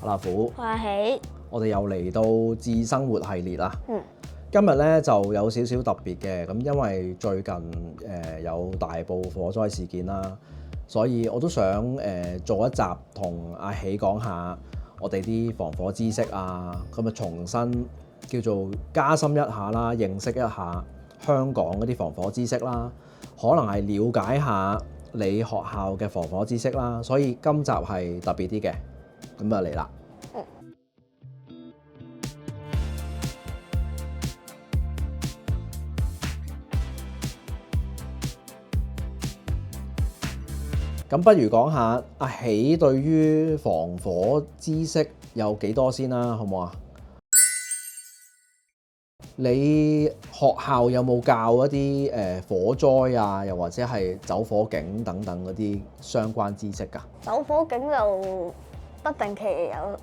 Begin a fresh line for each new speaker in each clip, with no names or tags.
阿虎，
話起，
我哋又嚟到智生活系列啦。今日咧就有少少特別嘅，咁因為最近有大埔火災事件啦，所以我都想做一集同阿喜講下我哋啲防火知識啊，咁啊重新叫做加深一下啦，認識一下香港嗰啲防火知識啦，可能係了解下你學校嘅防火知識啦，所以今集係特別啲嘅，咁啊嚟啦。咁不如講下阿喜對於防火知識有幾多先啦，好唔好啊？你學校有冇教一啲火災啊，又或者係走火警等等嗰啲相關知識㗎？
走火警就不定期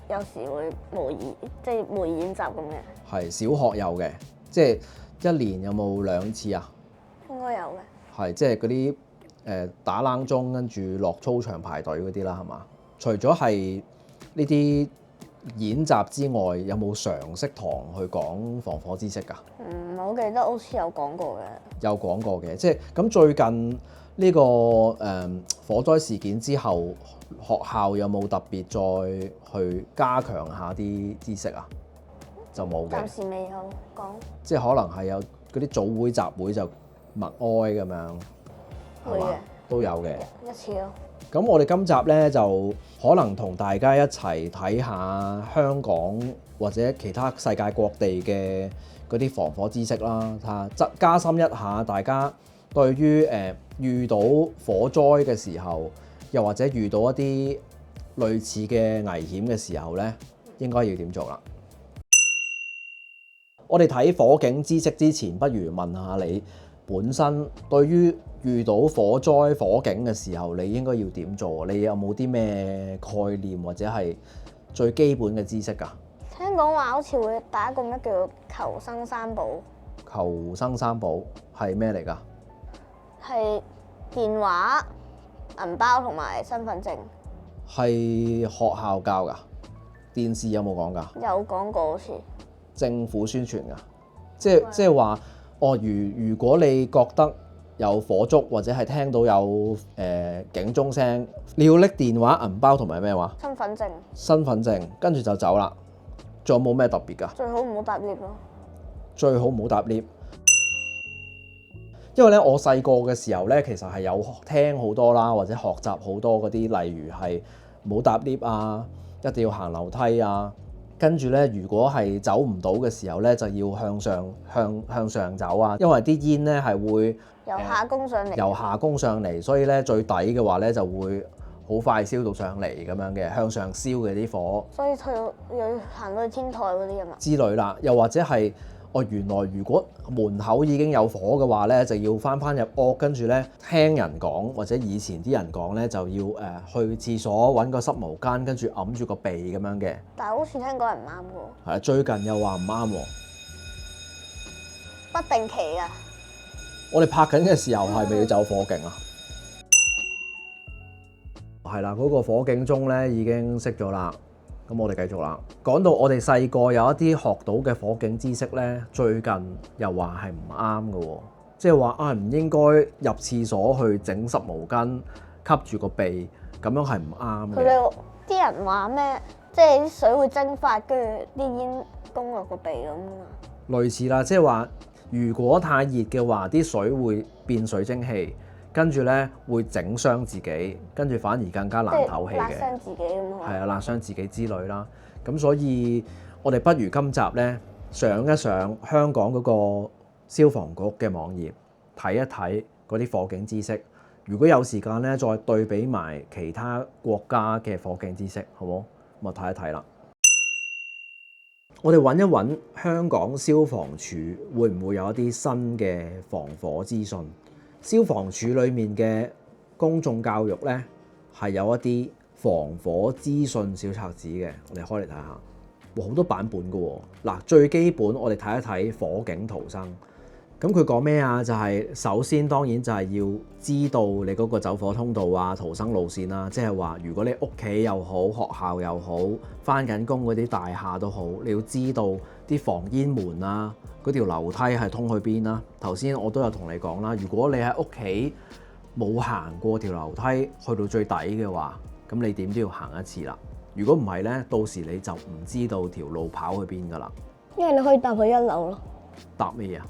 有時會模擬，即係模擬演習咁嘅。
係小學有嘅，即係一年有冇2次啊？
應該有嘅。係
即係嗰啲打冷鐘跟住落操場排隊嗰啲啦，係嘛？除咗係呢啲演習之外，有冇常識堂去講防火知識㗎？
我記得好似有講過嘅。有
講過嘅，即係咁最近呢個火災事件之後，學校有冇特別再去加強下啲知識啊？就冇嘅。
暫時未有講。即
係可能係有嗰啲早會集會就默哀咁樣。
會嘅，
都有嘅
一次咯。咁
我哋今集呢，就可能同大家一齊睇下香港或者其他世界各地嘅嗰啲防火知識啦，加深一下大家對於遇到火災嘅時候，又或者遇到一啲類似嘅危險嘅時候呢，應該要點做啦。我哋睇火警知識之前，不如問下你本身對於遇到火災火警嘅時候，你應該要點做？你有冇啲咩概念或者係最基本嘅知識㗎？
聽講話好似會打一個咩叫做求生三寶。
求生三寶係咩嚟㗎？係
電話、銀包同埋身份證。
係學校教㗎？電視有冇講㗎？
有講過好似。政
府宣傳㗎？即係話如果你覺得有火燭或者係聽到有警鐘聲，你要拎電話、銀包同埋咩話？身份證，跟住就走啦。仲有冇咩特別㗎？最好唔好搭 lift 咯。最好唔好搭 lift。因為咧，我細個嘅時候咧，其實係有聽好多啦，或者學習好多嗰啲，例如係唔好搭 lift 啊，一定要行樓梯啊。跟住咧，如果係走唔到嘅時候咧，就要向上走啊，因為啲煙咧係會由下攻上嚟，所以咧最底嘅話咧就會好快燒到上嚟咁樣嘅，向上燒嘅啲火。所以佢要行到去天台嗰啲啊嘛之類啦，又或者係原來如果門口已經有火嘅話咧，就要翻入屋，跟住咧聽人講或者以前啲人講咧，就要去廁所揾個濕毛巾，跟住揞住個鼻咁樣嘅。但係好似聽講係唔啱喎。係最近又話唔啱喎。不定期啊！我哋拍緊嘅時候係咪要走火警啊？係啦，嗰個火警鐘咧已經熄咗啦。咁我哋繼續啦。講到我哋細個有一啲學到嘅火警知識咧，最近又話係唔啱嘅喎，即係話唔應該入廁所去整濕毛巾吸住個鼻，咁樣係唔啱嘅。佢哋啲人話咩？即係啲水會蒸發，跟住啲煙攻落個鼻咁啊嘛。類似啦，即係話如果太熱嘅話，啲水會變水蒸氣。跟住咧會整傷自己，跟住反而更加難唞氣嘅。辣傷自己咁啊！係啊，辣傷自己之類啦。咁所以我哋不如今集咧上一上香港嗰個消防局嘅網頁，睇一睇嗰啲火警知識。如果有時間咧，再對比埋其他國家嘅火警知識，好冇？咁啊睇一睇啦。我哋揾一揾香港消防處會唔會有一啲新嘅防火資訊？消防處裏面嘅公眾教育呢，係有一啲防火資訊小冊子嘅，我哋開嚟睇下。好多版本㗎喎。嗱，最基本我哋睇一睇火警逃生。咁佢講咩啊？就係首先當然就係要知道你嗰個走火通道啊、逃生路線啦。即係話，如果你屋企又好、學校又好、返緊工嗰啲大廈都好，你要知道啲防煙門啊、嗰條樓梯係通去邊啦。頭先我都有同你講啦，如果你喺屋企冇行過條樓梯去到最底嘅話，咁你點都要行一次啦。如果唔係呢，到時你就唔知道條路跑去邊噶啦。
因為你可以搭去一樓咯。
搭咩嘢啊？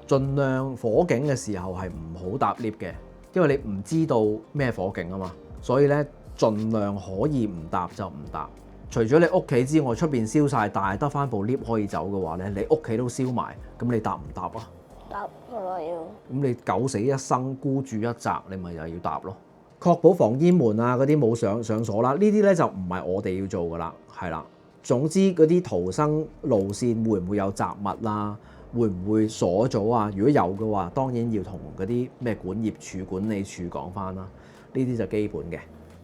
盡量火警嘅時候係唔好搭 lift 嘅，因為你唔知道咩火警啊嘛，所以咧盡量可以唔搭就唔搭。除咗你屋企之外，出邊燒晒，但係得翻部 lift 可以走嘅話咧，你屋企都燒埋，咁你搭唔搭啊？
搭係啦要。咁
你九死一生孤注一擲，你咪又要搭咯。確保防煙門啊嗰啲冇上鎖啦，呢啲咧就唔係我哋要做噶啦，係啦。總之嗰啲逃生路線會唔會有雜物啦？會唔會鎖咗啊？如果有嘅話，當然要同嗰啲咩管業處、管理處講翻啦。呢啲就基本嘅。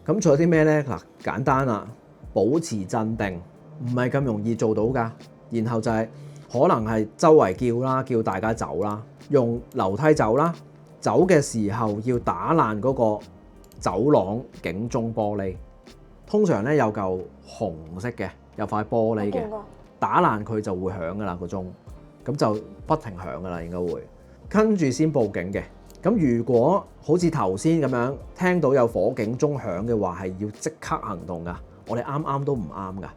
咁仲有啲咩呢？嗱，簡單啦，保持鎮定，唔係咁容易做到㗎。然後就係可能係周圍叫啦，叫大家走啦，用樓梯走啦。走嘅時候要打爛嗰個走廊警鐘玻璃。通常呢，有嚿紅色嘅，有塊玻璃嘅，打爛佢就會響㗎啦個鐘。咁就不停響噶啦，應該會跟住先報警嘅。咁如果好似頭先咁樣聽到有火警鐘響嘅話，係要即刻行動噶。我哋啱啱都唔啱噶。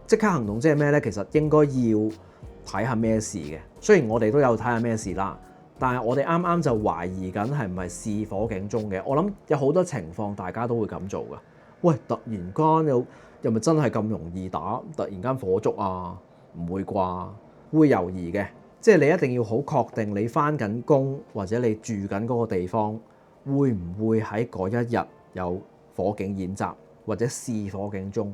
即刻行動即係咩呢？其實應該要睇下咩事嘅。雖然我哋都有睇下咩事啦，但係我哋啱啱就懷疑緊係唔係試火警鐘嘅。我諗有好多情況大家都會咁做噶。喂，突然間又咪真係咁容易打？突然間火燭啊？唔會啩？會猶豫嘅，即係你一定要好確定你返緊工或者你住緊嗰個地方會唔會喺嗰一日有火警演習或者試火警鐘。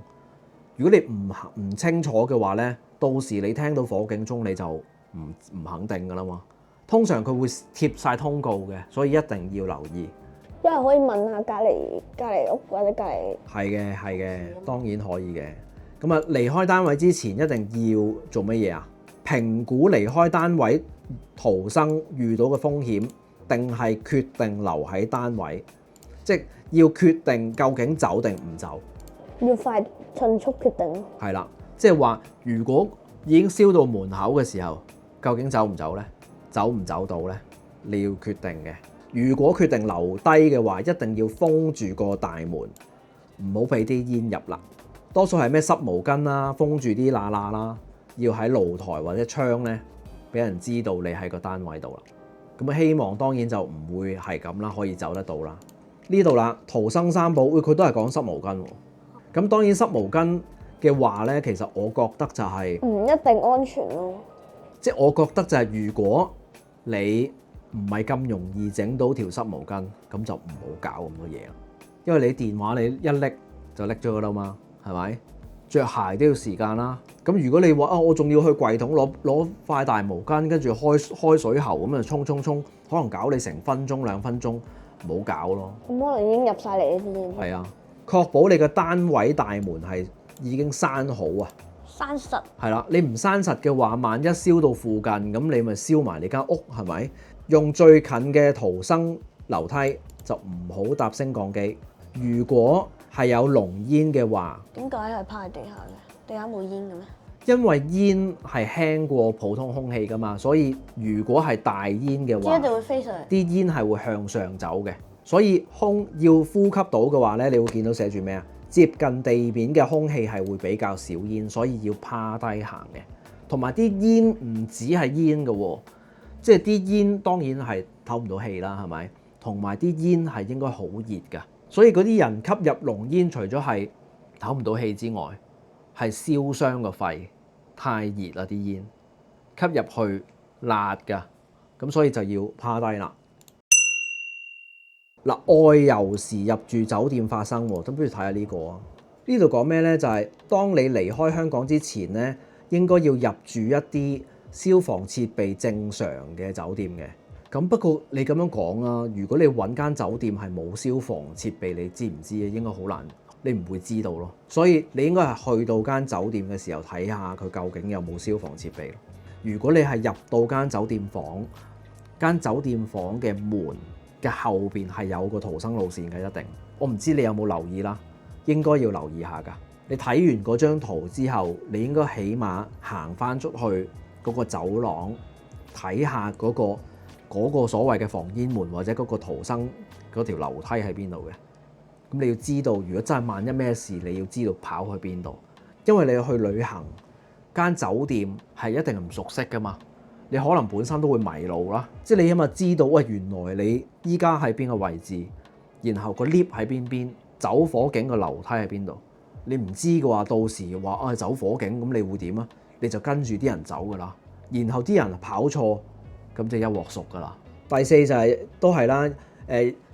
如果你唔清楚嘅話呢，到時你聽到火警鐘你就唔肯定㗎啦嘛。通常佢會貼晒通告嘅，所以一定要留意。
因為可以問下隔離屋或者隔離。
係嘅，當然可以嘅。咁啊，離開單位之前一定要做乜嘢啊？評估離開單位逃生遇到嘅風險，定係決定留喺單位，即係要決定究竟走定唔走。
要快迅速決定咯。
係啦，即係話如果已經燒到門口嘅時候，究竟走唔走呢？走唔走到呢？你要決定嘅。如果決定留低嘅話，一定要封住個大門，唔好俾啲煙入啦。多數係咩濕毛巾啦，封住啲罅啦。要喺露台或者窗咧，俾人知道你喺個單位度啦。咁希望當然就唔會係咁啦，可以走得到啦。呢度啦，逃生三寶，佢都係講濕毛巾喎。咁當然濕毛巾嘅話咧，其實我覺得就係
唔一定安全咯。
即係我覺得就係如果你唔係咁容易整到條濕毛巾，咁就唔好搞咁多嘢啦。因為你電話你一拎就拎咗噶啦嘛，係咪？着鞋都要時間啦。咁如果你話我仲要去櫃桶攞塊大毛巾，跟住開水喉咁樣沖，可能搞你成分鐘2分鐘，唔好搞咯。
咁可能已經入晒嚟啲煙。
係啊，確保你個單位大門係已經閂好啊。
閂實。係
啦，你唔閂實嘅話，萬一燒到附近，咁你咪燒埋你間屋，係咪？用最近嘅逃生樓梯，就唔好搭升降機。如果係有濃煙嘅話，點解係趴喺地下嘅？地下冇煙嘅咩？因為煙係輕過普通空氣噶嘛，所以如果係大煙嘅話，就會飛上嚟。啲煙係會向上走嘅，所以要呼吸到嘅話咧，你會見到寫住咩啊？接近地面嘅空氣係會比較少煙，所以要趴低行嘅。同埋啲煙唔止係煙嘅喎，即係啲煙當然係透唔到氣啦，係咪？同埋啲煙係應該好熱㗎。所以嗰啲人吸入濃煙，除咗係唞唔到氣之外，係燒傷個肺，太熱啦啲煙，吸入去辣㗎，咁所以就要趴低啦。嗱，外遊時入住酒店發生喎，咁不如睇下呢個啊。呢度講咩呢？就係當你離開香港之前呢，應該要入住一啲消防設備正常嘅酒店嘅。咁不過你咁樣講啊，如果你揾間酒店係冇消防設備，你知唔知啊？應該好難，你唔會知道咯。所以你應該係去到間酒店嘅時候睇下佢究竟有冇消防設備。如果你係入到間酒店房間酒店房嘅門嘅後邊係有個逃生路線嘅，一定。我唔知你有冇留意啦，應該要留意下㗎。你睇完嗰張圖之後，你應該起碼行翻出去嗰個走廊，睇下嗰個所謂嘅防煙門或者嗰個逃生嗰條樓梯喺邊度嘅。咁你要知道，如果真係萬一咩事，你要知道跑去邊度，因為你去旅行間酒店係一定唔熟悉㗎嘛。你可能本身都會迷路啦，即係你起碼知道，喂，原來你依家喺邊個位置，然後個 lift 喺邊，走火警個樓梯喺邊度。你唔知嘅話，到時話走火警，咁你會點啊？你就跟住啲人走㗎啦，然後啲人跑錯，咁就一鑊熟㗎啦。第四就係都係啦，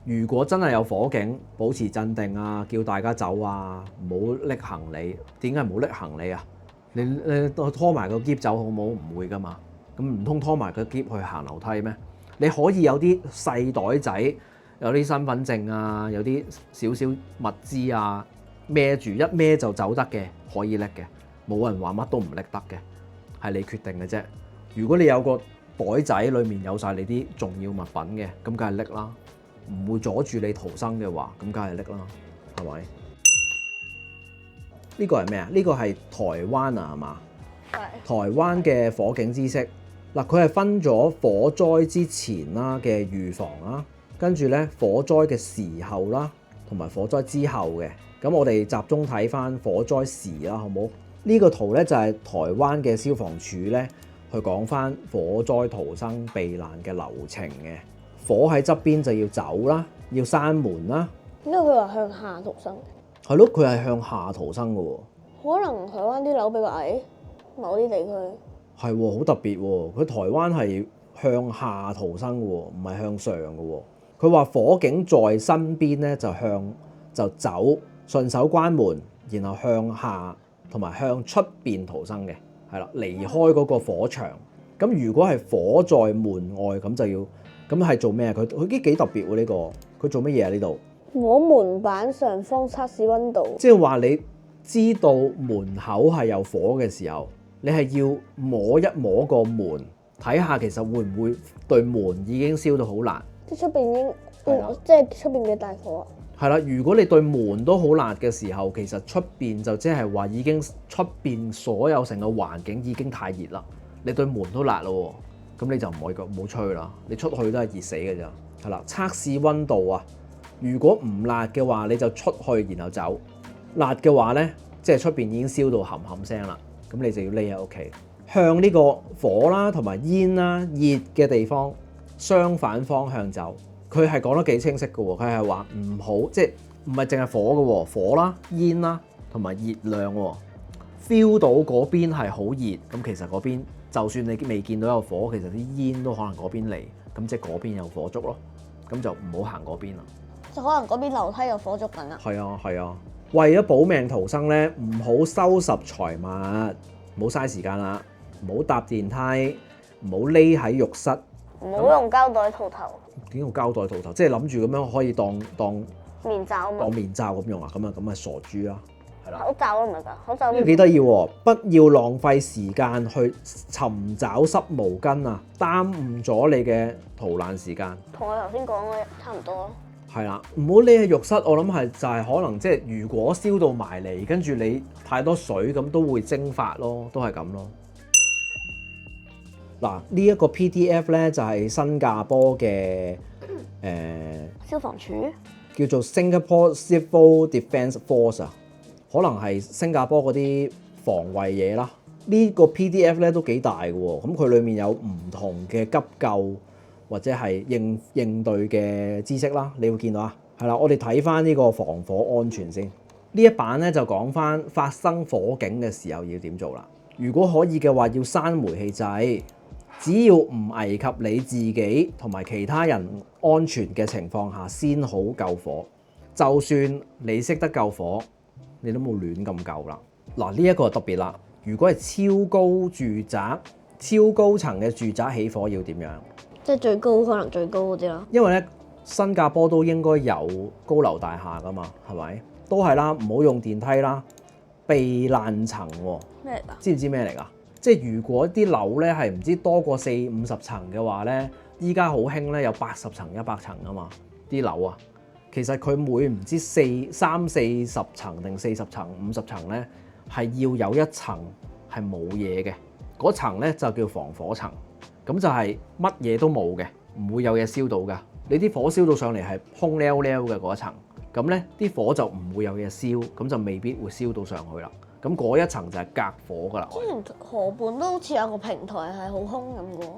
如果真係有火警，保持鎮定啊，叫大家走啊，唔好拎行李。點解唔好拎行李啊？你拖埋個篋走好唔好？唔會㗎嘛。咁唔通拖埋個篋去行樓梯咩？你可以有啲細袋仔，有啲身份證啊，有啲少少物資啊，孭住一孭就走得嘅，可以拎嘅，冇人話乜都唔拎得嘅，係你決定嘅啫。如果你有個袋仔裡面有晒你啲重要物品嘅，咁梗係拎啦，唔會阻住你逃生嘅話，咁梗係拎啦，係咪？呢個係咩啊？呢個係台灣啊，係嘛？係。台灣嘅火警知識。嗱，佢係分咗火災之前啦嘅預防啦，跟住咧火災嘅時候啦，同埋火災之後嘅。咁我哋集中睇翻火災時啦，好唔好？呢個圖咧就係台灣嘅消防處咧去講翻火災逃生避難嘅流程嘅。火喺側邊就要走啦，要閂門啦。
點解佢話向下逃生？
係咯，佢係向下逃生嘅喎。
可能台灣啲樓比較矮，某啲地區。
係喎，好特別喎！佢台灣係向下逃生嘅喎，唔係向上嘅喎。佢話火警在身邊咧，就走，順手關門，然後向下同埋向出邊逃生嘅，係啦，離開嗰個火場。咁如果係火在門外，咁就要咁係做咩？佢幾特別喎呢個，佢做乜嘢啊呢度？
摸門板上方測試溫度。即
係話你知道門口係有火嘅時候，你係要摸一摸個門，睇下其實會唔會對門已經燒到好辣。
即係出邊已經，即係出邊嘅大火。
係啦，如果你對門都好辣嘅時候，其實出邊就即係話已經出邊所有成個環境已經太熱啦。你對門都辣咯，咁你就唔好吹啦。你出去都係熱死嘅咋。係啦，測試溫度啊，如果唔辣嘅話，你就出去然後走；辣嘅話咧，即係出邊已經燒到冚冚聲啦。咁你就要匿喺屋企，向呢個火啦同埋煙啦熱嘅地方相反方向走。佢係講得幾清晰嘅喎，佢係話唔好，即係唔係淨係火嘅喎，火啦、煙啦同埋熱量喎。feel 到嗰邊係好熱，咁其實嗰邊就算你未見到有火，其實啲煙都可能嗰邊嚟，咁即係嗰邊有火燭咯。咁就唔好行嗰邊啦。
就可能嗰邊樓梯有火燭緊啦。
係啊。為咗保命逃生咧，唔好收拾財物，唔好嘥時間啦，唔好搭電梯，唔好匿喺浴室，
唔好用膠袋套頭。
點用膠袋套頭？即係諗住咁樣可以當
面罩啊嘛。
當面罩咁用啊？咁啊傻豬啦，係啦。
口罩都唔係㗎，口罩都
幾得意喎！不要浪費時間去尋找濕毛巾啊，耽誤咗你嘅逃難時間。
同我頭先講嘅差唔多咯。
係啦，唔好匿喺浴室。我諗係就係可能即係如果燒到埋嚟，跟住你太多水咁都會蒸發咯，都係咁咯。嗱，呢一個 PDF 咧就係新加坡嘅
消防處
叫做 Singapore Civil Defence Force 啊，可能係新加坡嗰啲防衛嘢啦。呢個 PDF 咧都幾大嘅喎，咁佢裡面有唔同嘅急救或者係應對嘅知識啦，你會見到啊，係啦，我哋睇翻呢個防火安全先。呢一版咧就講翻發生火警嘅時候要點做啦。如果可以嘅話，要閂煤氣掣，只要唔危及你自己同埋其他人安全嘅情況下，先好救火。就算你識得救火，你都冇亂咁救啦。嗱，呢一個特別啦，如果係超高住宅、超高層嘅住宅起火要點樣？
即係最高可能最高嗰啲咯。
因為咧，新加坡都應該有高樓大廈噶嘛，係咪？都係啦，唔好用電梯啦。避難層喎，
咩嚟㗎？
知唔知咩嚟㗎？即係如果啲樓咧係唔知多過40-50層嘅話咧，依家好興咧有80層、100層啊嘛，啲樓啊，其實佢每唔知30、40層定40層、50層咧，係要有一層係冇嘢嘅，嗰層咧就叫防火層，咁就係乜嘢都冇嘅，唔會有嘢燒到噶。你啲火燒到上嚟係空溜溜嘅嗰一層，咁咧啲火就唔會有嘢燒，咁就未必會燒到上去啦。咁嗰一層就係隔火噶啦。
之前河畔都好似有個平台係好空咁嘅喎。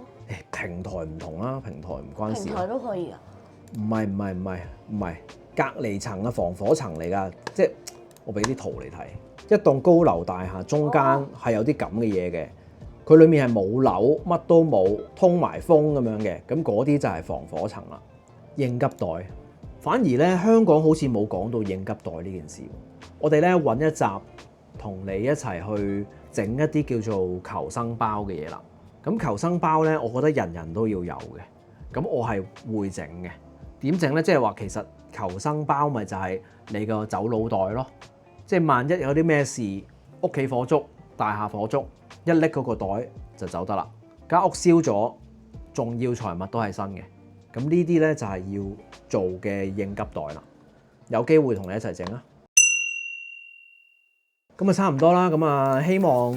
平台唔同啦，平台唔關事。
平台都可以啊？
唔係，隔離層嘅防火層嚟㗎，即係我俾啲圖你睇，一棟高樓大廈中間係有啲咁嘅嘢嘅，佢裡面係冇樓，乜都冇，通埋風咁樣嘅，咁嗰啲就係防火層啦。應急袋，反而咧香港好似冇講到應急袋呢件事。我哋咧揾一集同你一齊去整一啲叫做求生包嘅嘢啦。咁求生包咧，我覺得人人都要有嘅。咁我係會整嘅。點整咧？即係話其實求生包咪就係你個走佬袋咯。即係萬一有啲咩事，屋企火燭、大廈火燭，一拎嗰個袋就走得啦。間屋燒咗，重要財物都係新嘅。咁呢啲咧就係要做嘅應急袋啦。有機會同你一齊整啊！咁啊差唔多啦，咁啊希望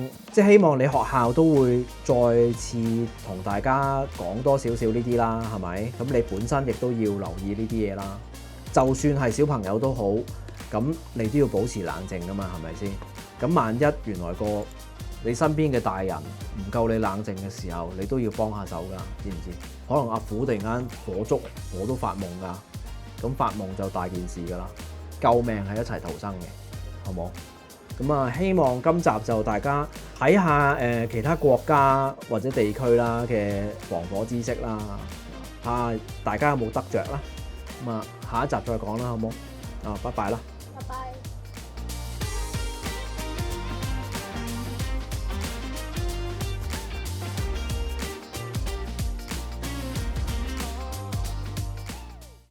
你學校都會再次同大家講多少少呢啲啦，係咪？咁你本身亦都要留意呢啲嘢啦。就算係小朋友都好，咁你都要保持冷靜噶嘛，係咪先？咁萬一原來你身邊嘅大人唔夠你冷靜嘅時候，你都要幫下手噶，知唔知？可能阿虎突然間火燭，我都發夢噶，咁發夢就大件事噶啦。救命係一齊逃生嘅，好冇？咁啊，希望今集就大家睇下其他國家或者地區啦嘅防火知識啦，睇下大家有冇得着啦。咁啊，下一集再講啦，好冇？啊，拜拜啦！
拜拜。